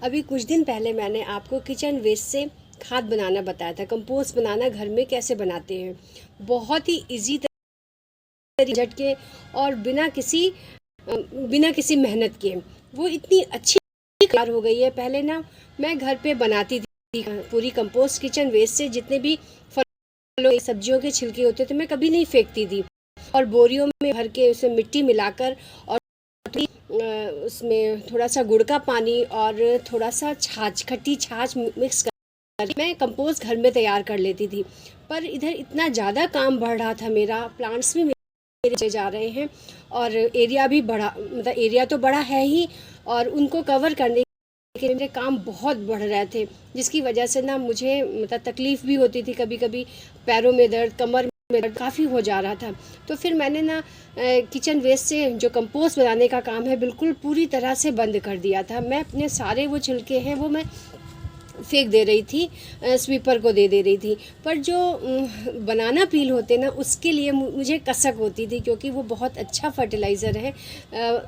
अभी कुछ दिन पहले मैंने आपको किचन वेस्ट से खाद बनाना बताया था, कंपोस्ट बनाना घर में कैसे बनाते हैं। बहुत ही इजी तरीके के और बिना किसी मेहनत के वो इतनी अच्छी तैयार हो गई है। पहले ना मैं घर पे बनाती थी पूरी कंपोस्ट किचन वेस्ट से, जितने भी फलों सब्जियों के छिलके होते थे मैं कभी नहीं फेंकती थी, और बोरियों में भर के उसमें मिट्टी मिलाकर और उसमें थोड़ा सा गुड़ का पानी और थोड़ा सा खट्टी छाछ मिक्स कर मैं कंपोस्ट घर में तैयार कर लेती थी। पर इधर इतना ज़्यादा काम बढ़ रहा था, मेरा प्लांट्स भी मेरे जा रहे हैं और एरिया भी बड़ा, मतलब एरिया तो बड़ा है ही, और उनको कवर करने के मेरे काम बहुत बढ़ रहे थे, जिसकी वजह से ना मुझे मतलब तकलीफ़ भी होती थी, कभी कभी पैरों में दर्द, कमर में दर्द काफ़ी हो जा रहा था। तो फिर मैंने ना किचन वेस्ट से जो कंपोस्ट बनाने का काम है बिल्कुल पूरी तरह से बंद कर दिया था। मैं अपने सारे वो छिलके हैं वो मैं फेंक दे रही थी, स्वीपर को दे रही थी। पर जो बनाना पील होते ना, उसके लिए मुझे कसक होती थी, क्योंकि वो बहुत अच्छा फर्टिलाइज़र है।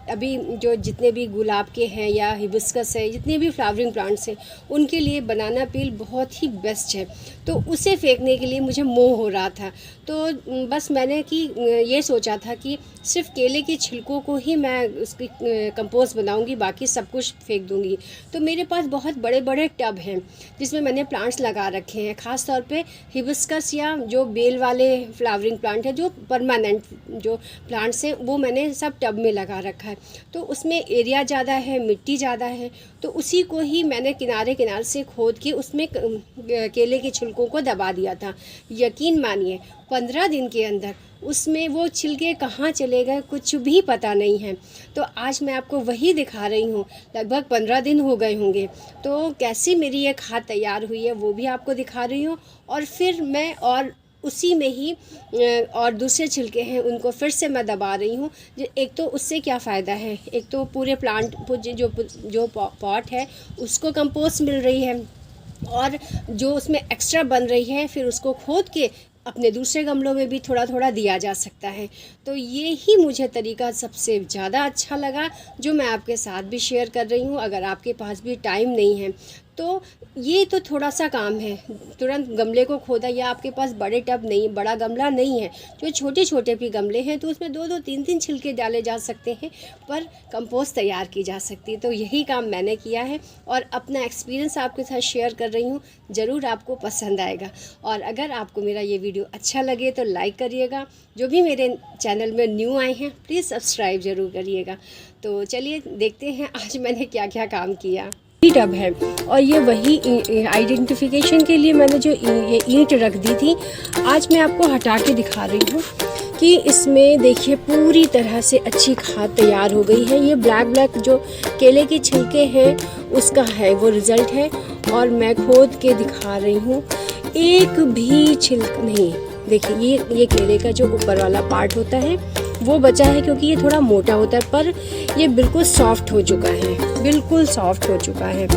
अभी जो जितने भी गुलाब के हैं या हिबिस्कस है, जितने भी फ्लावरिंग प्लांट्स हैं, उनके लिए बनाना पील बहुत ही बेस्ट है। तो उसे फेंकने के लिए मुझे मोह हो रहा था। तो बस मैंने ये सोचा था कि सिर्फ केले के छिलकों को ही मैं उसकी कंपोस्ट बनाऊंगी, बाकी सब कुछ फेंक दूंगी। तो मेरे पास बहुत बड़े बड़े टब हैं जिसमें मैंने प्लांट्स लगा रखे हैं, ख़ास तौर पे हिबिस्कस या जो बेल वाले फ्लावरिंग प्लांट है, जो परमानेंट जो प्लांट्स हैं, वो मैंने सब टब में लगा रखा है। तो उसमें एरिया ज़्यादा है, मिट्टी ज़्यादा है, तो उसी को ही मैंने किनारे किनारे से खोद के उसमें केले के छिलकों को दबा दिया था। यकीन मानिए 15 दिन के अंदर उसमें वो छिलके कहाँ चले गए कुछ भी पता नहीं है। तो आज मैं आपको वही दिखा रही हूँ। लगभग 15 दिन हो गए होंगे, तो कैसी मेरी ये खाद तैयार हुई है वो भी आपको दिखा रही हूँ। और फिर मैं और उसी में ही और दूसरे छिलके हैं उनको फिर से मैं दबा रही हूँ। एक तो उससे क्या फ़ायदा है, एक तो पूरे प्लांट जो पॉट है उसको कंपोस्ट मिल रही है, और जो उसमें एक्स्ट्रा बन रही है फिर उसको खोद के अपने दूसरे गमलों में भी थोड़ा थोड़ा दिया जा सकता है। तो ये ही मुझे तरीका सबसे ज़्यादा अच्छा लगा, जो मैं आपके साथ भी शेयर कर रही हूँ। अगर आपके पास भी टाइम नहीं है तो ये तो थोड़ा सा काम है, तुरंत गमले को खोदा, या आपके पास बड़े टब नहीं, बड़ा गमला नहीं है, जो छोटे छोटे भी गमले हैं, तो उसमें 2-2 3-3 छिलके डाले जा सकते हैं, पर कंपोस्ट तैयार की जा सकती है। तो यही काम मैंने किया है और अपना एक्सपीरियंस आपके साथ शेयर कर रही हूँ। ज़रूर आपको पसंद आएगा, और अगर आपको मेरा ये वीडियो अच्छा लगे तो लाइक करिएगा। जो भी मेरे चैनल में न्यू आए हैं प्लीज़ सब्सक्राइब ज़रूर करिएगा। तो चलिए देखते हैं आज मैंने क्या क्या काम किया। टब है, और ये वही आइडेंटिफिकेशन के लिए मैंने जो ये ईंट रख दी थी, आज मैं आपको हटा के दिखा रही हूँ कि इसमें देखिए पूरी तरह से अच्छी खाद तैयार हो गई है। ये ब्लैक जो केले के छिलके हैं उसका है वो रिज़ल्ट है, और मैं खोद के दिखा रही हूँ, एक भी छिलका नहीं। देखिए ये केले का जो ऊपर वाला पार्ट होता है वो बचा है, क्योंकि ये थोड़ा मोटा होता है, पर ये बिल्कुल सॉफ्ट हो चुका है, बिल्कुल सॉफ्ट हो चुका है।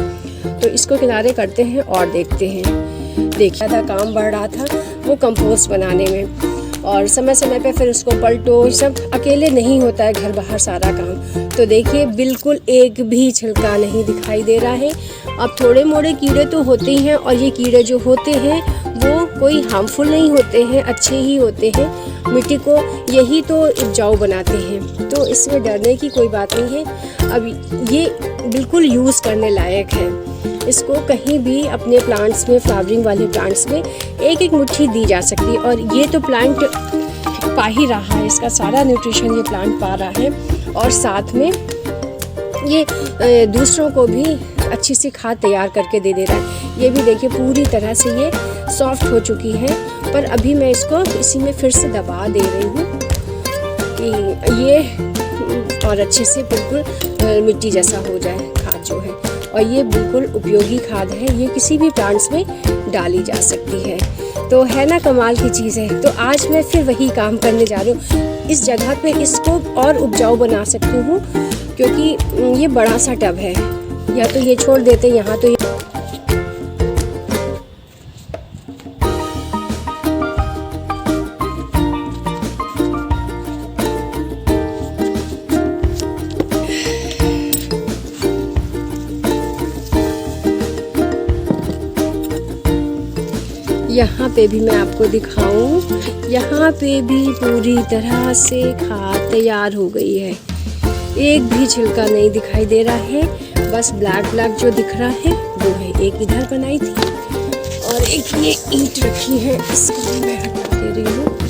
तो इसको किनारे करते हैं और देखते हैं। देखिए था काम बढ़ रहा था वो कंपोस्ट बनाने में, और समय समय पे फिर उसको पलटो, सब अकेले नहीं होता है घर बाहर सारा काम। तो देखिए बिल्कुल एक भी छिलका नहीं दिखाई दे रहा है। अब थोड़े मोड़े कीड़े तो होते ही हैं, और ये कीड़े जो होते हैं वो कोई हार्मफुल नहीं होते हैं, अच्छे ही होते हैं, मिट्टी को यही तो उपजाऊ बनाते हैं, तो इसमें डरने की कोई बात नहीं है। अब ये बिल्कुल यूज़ करने लायक है, इसको कहीं भी अपने प्लांट्स में, फ्लावरिंग वाले प्लांट्स में एक एक मुट्ठी दी जा सकती है। और ये तो प्लांट पा ही रहा है, इसका सारा न्यूट्रिशन ये प्लांट पा रहा है, और साथ में ये दूसरों को भी अच्छी सी खाद तैयार करके दे रहा है। ये भी देखिए पूरी तरह से ये सॉफ्ट हो चुकी है, पर अभी मैं इसको इसी में फिर से दबा दे रही हूँ कि ये और अच्छे से बिल्कुल मिट्टी जैसा हो जाए खाद जो है। और ये बिल्कुल उपयोगी खाद है, ये किसी भी प्लांट्स में डाली जा सकती है। तो है ना कमाल की चीज़ है। तो आज मैं फिर वही काम करने जा रही हूँ। इस जगह पे इसको और उपजाऊ बना सकती हूँ, क्योंकि ये बड़ा सा टब है, या तो ये छोड़ देते यहाँ, तो यहाँ पे भी मैं आपको दिखाऊं, यहाँ पे भी पूरी तरह से खाद तैयार हो गई है। एक भी छिलका नहीं दिखाई दे रहा है, बस ब्लैक ब्लैक जो दिख रहा है वो है। एक इधर बनाई थी और एक ये ईंट रखी है, इसको भी मैं हटा दे रही हूँ।